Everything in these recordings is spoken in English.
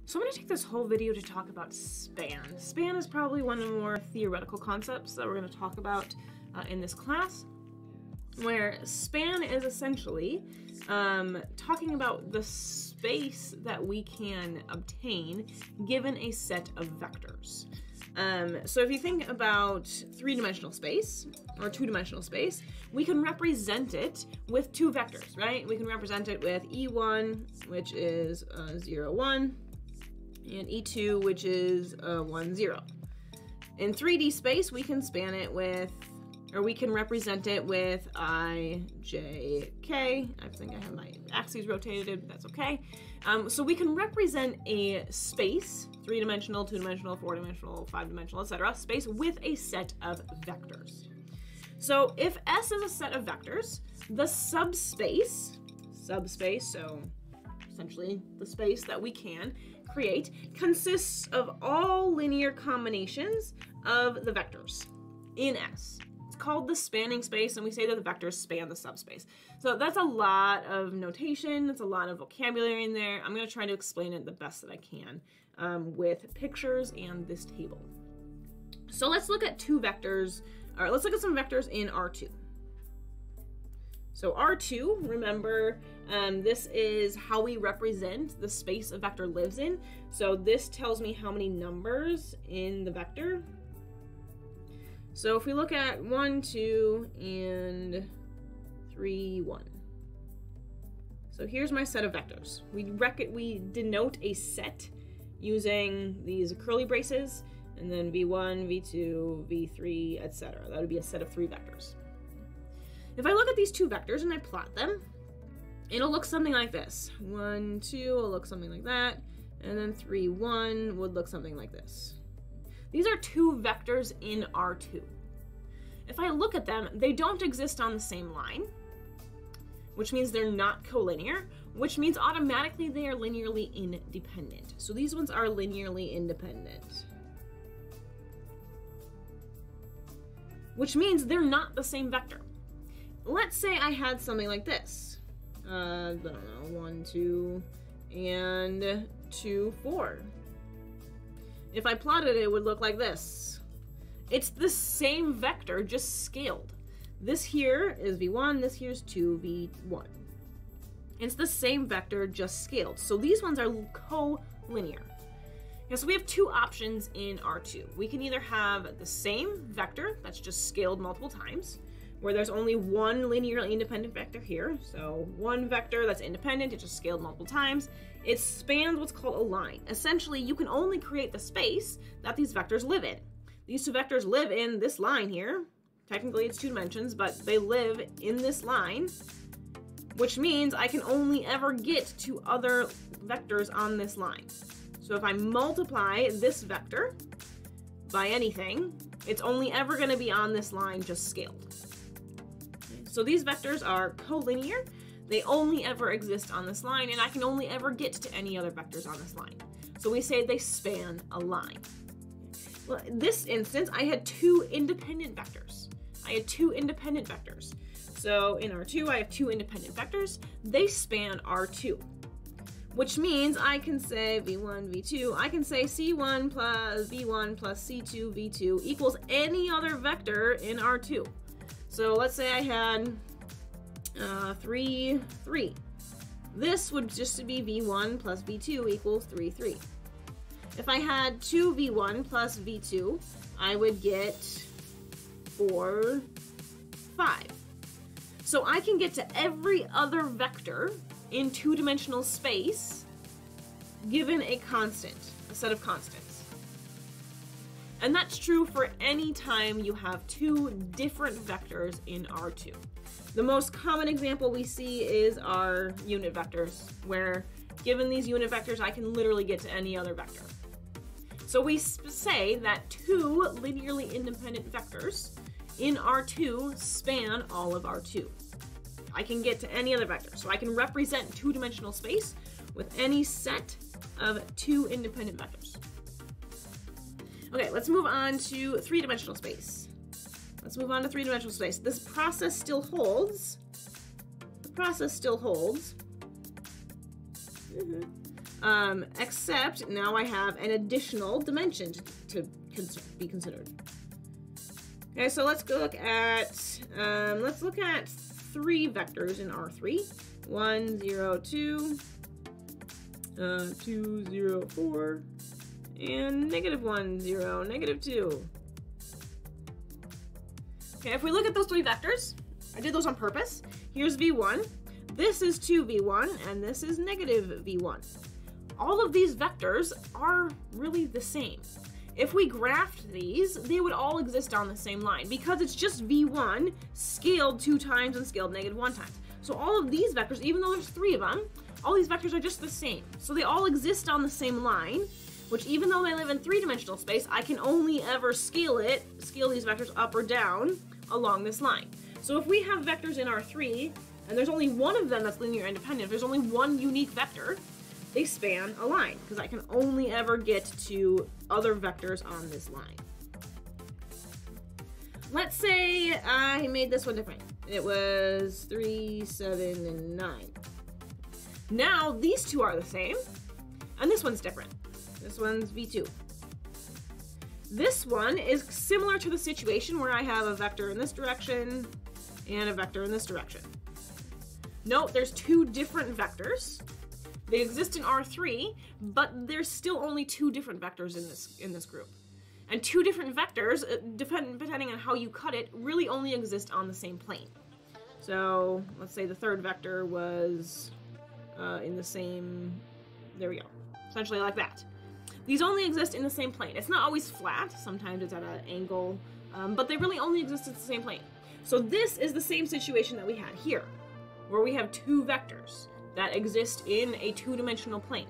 So I'm going to take this whole video to talk about span. Span is probably one of the more theoretical concepts that we're going to talk about in this class, where span is essentially talking about the space that we can obtain given a set of vectors. So if you think about three-dimensional space, or two-dimensional space, we can represent it with two vectors, right? We can represent it with E1, which is 0, 1, and E2, which is 1, 0. In 3D space, we can span it with, or we can represent it with I, J, K. I think I have my axes rotated, but that's okay. So we can represent a space, three-dimensional, two-dimensional, four-dimensional, five-dimensional, etc., space with a set of vectors. So if S is a set of vectors, the subspace, so essentially the space that we can create, consists of all linear combinations of the vectors in S. It's called the spanning space, and we say that the vectors span the subspace. So that's a lot of notation, that's a lot of vocabulary in there. I'm going to try to explain it the best that I can with pictures and this table. So let's look at two vectors, or let's look at some vectors in R2. So R2, remember, this is how we represent the space a vector lives in. So this tells me how many numbers in the vector. So if we look at 1, 2, and 3, 1. So here's my set of vectors. We denote a set using these curly braces, and then V1, V2, V3, etc. That would be a set of 3 vectors. If I look at these two vectors and I plot them, it'll look something like this. 1, 2 will look something like that, and then 3, 1 would look something like this. These are two vectors in R2. If I look at them, they don't exist on the same line, which means they're not collinear, which means automatically they are linearly independent. So these ones are linearly independent, which means they're not the same vector. Let's say I had something like this. I don't know, 1, 2, and 2, 4. If I plotted it, it would look like this. It's the same vector, just scaled. This here is V1, this here's 2V1. It's the same vector, just scaled. So these ones are collinear. Okay, so we have two options in R2. We can either have the same vector that's just scaled multiple times, where there's only one linearly independent vector here. So one vector that's independent, it just scaled multiple times. It spans what's called a line. Essentially, you can only create the space that these vectors live in. These two vectors live in this line here. Technically, it's 2 dimensions, but they live in this line, which means I can only ever get to other vectors on this line. So if I multiply this vector by anything, it's only ever going to be on this line, just scaled. So these vectors are collinear. They only ever exist on this line, and I can only ever get to any other vectors on this line. So we say they span a line. Well, in this instance, I had two independent vectors. So in R2, I have two independent vectors. They span R2, which means I can say V1, V2. I can say C1 plus V1 plus C2, V2 equals any other vector in R2. So let's say I had 3, 3. This would just be V1 plus V2 equals 3, 3. If I had 2V1 plus V2, I would get 4, 5. So I can get to every other vector in two-dimensional space given a constant, a set of constants. And that's true for any time you have two different vectors in R2. The most common example we see is our unit vectors, where given these unit vectors, I can literally get to any other vector. So we say that two linearly independent vectors in R2 span all of R2. I can get to any other vector. So I can represent two-dimensional space with any set of two independent vectors. Okay, let's move on to three-dimensional space. This process still holds. except now I have an additional dimension to be considered. Okay, so let's go look at 3 vectors in R3. 1, 0, 2, 2, 0, 4, and -1, 0, -2. Okay, if we look at those 3 vectors, I did those on purpose. Here's V1, this is 2V1, and this is -V1. All of these vectors are really the same. If we graphed these, they would all exist on the same line because it's just V1 scaled 2 times and scaled -1 times. So all of these vectors, even though there's 3 of them, all these vectors are just the same. So they all exist on the same line, which even though they live in 3-dimensional space, I can only ever scale these vectors up or down along this line. So if we have vectors in R3, and there's only one of them that's linear independent, if there's only one unique vector, they span a line, because I can only ever get to other vectors on this line. Let's say I made this one different. It was 3, 7, and 9. Now these 2 are the same, and this one's different. This one's V2. This one is similar to the situation where I have a vector in this direction and a vector in this direction. Note there's 2 different vectors. They exist in R3, but there's still only 2 different vectors in this group. And 2 different vectors, depending on how you cut it, really only exist on the same plane. So let's say the 3rd vector was in the same, there we go, essentially like that. These only exist in the same plane. It's not always flat, sometimes it's at an angle, but they really only exist in the same plane. So this is the same situation that we had here, where we have 2 vectors that exist in a 2-dimensional plane.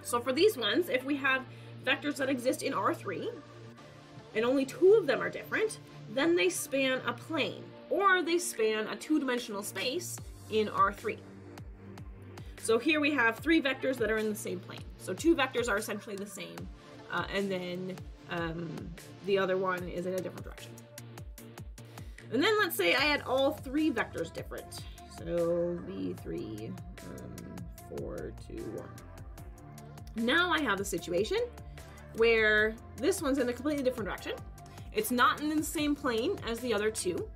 So for these ones, if we have vectors that exist in R3, and only 2 of them are different, then they span a plane, or they span a 2-dimensional space in R3. So here we have 3 vectors that are in the same plane. So 2 vectors are essentially the same, and then the other one is in a different direction. And then let's say I had all 3 vectors different. So V3, 4, 2, 1. Now I have the situation where this one's in a completely different direction. It's not in the same plane as the other 2.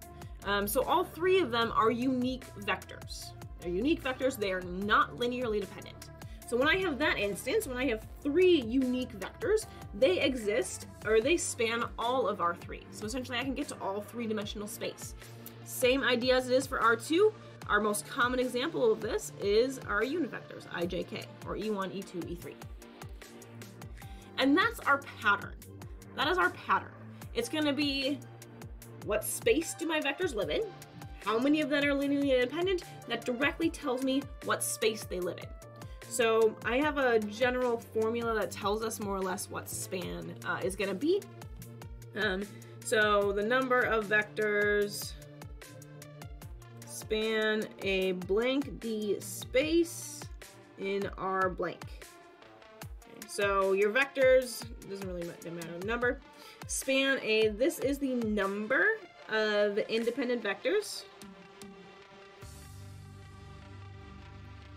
So all 3 of them are unique vectors. They're unique vectors, they are not linearly dependent. So when I have that instance, when I have 3 unique vectors, they exist, or they span all of R3. So essentially I can get to all 3-dimensional space. Same idea as it is for R2. Our most common example of this is our unit vectors, I, J, K, or E1, E2, E3. And that's our pattern. That is our pattern. It's going to be, what space do my vectors live in? How many of them are linearly independent? That directly tells me what space they live in. So I have a general formula that tells us more or less what span is going to be. So the number of vectors span a blank D space in R blank. Okay, so your vectors, doesn't really matter the number, span a, this is the number of independent vectors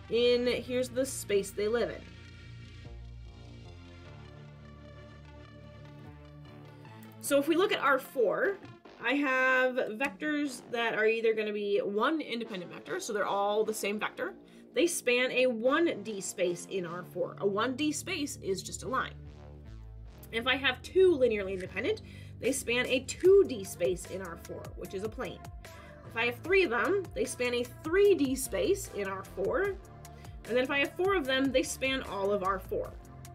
in, here's the space they live in. So if we look at R4, I have vectors that are either going to be 1 independent vector, so they're all the same vector. They span a 1D space in R4. A 1D space is just a line. If I have 2 linearly independent, they span a 2D space in R4, which is a plane. If I have 3 of them, they span a 3D space in R4. And then if I have 4 of them, they span all of R4.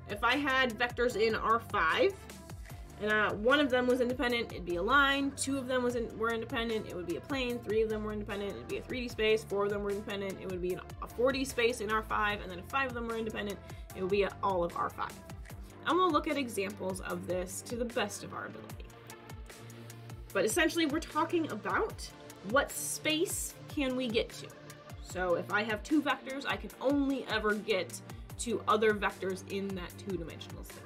If I had vectors in R5, and 1 of them was independent, it'd be a line. 2 of them were independent, it would be a plane. 3 of them were independent, it'd be a 3D space. 4 of them were independent, it would be a 4D space in R5. And then if 5 of them were independent, it would be all of R5. And we'll look at examples of this to the best of our ability. But essentially, we're talking about what space can we get to. So if I have 2 vectors, I can only ever get to other vectors in that 2-dimensional space.